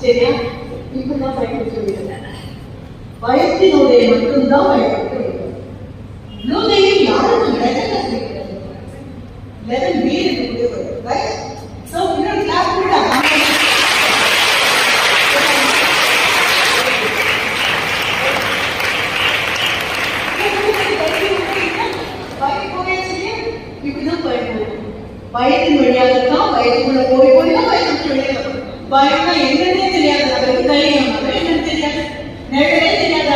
சரியா? இப்பதான் பயன்படுத்த பயத்தினுடைய மட்டும்தான் பயன்படுத்த வேண்டும். இன்னொன்றையும் யாருக்கும் லெவன் வீடு இன்னொரு கிளாஸ் கூட இப்படிதான் பயன்படும். பயத்தின் வழியாகத்தான் பயத்துக்குள்ள போய் போய்தான் பயத்துக்கு வெளியே பயம்னா என்னன்னே தெரியாது. அவருக்கு தைரியம் என்னன்னு தெரியாது, நிழலே தெரியாது.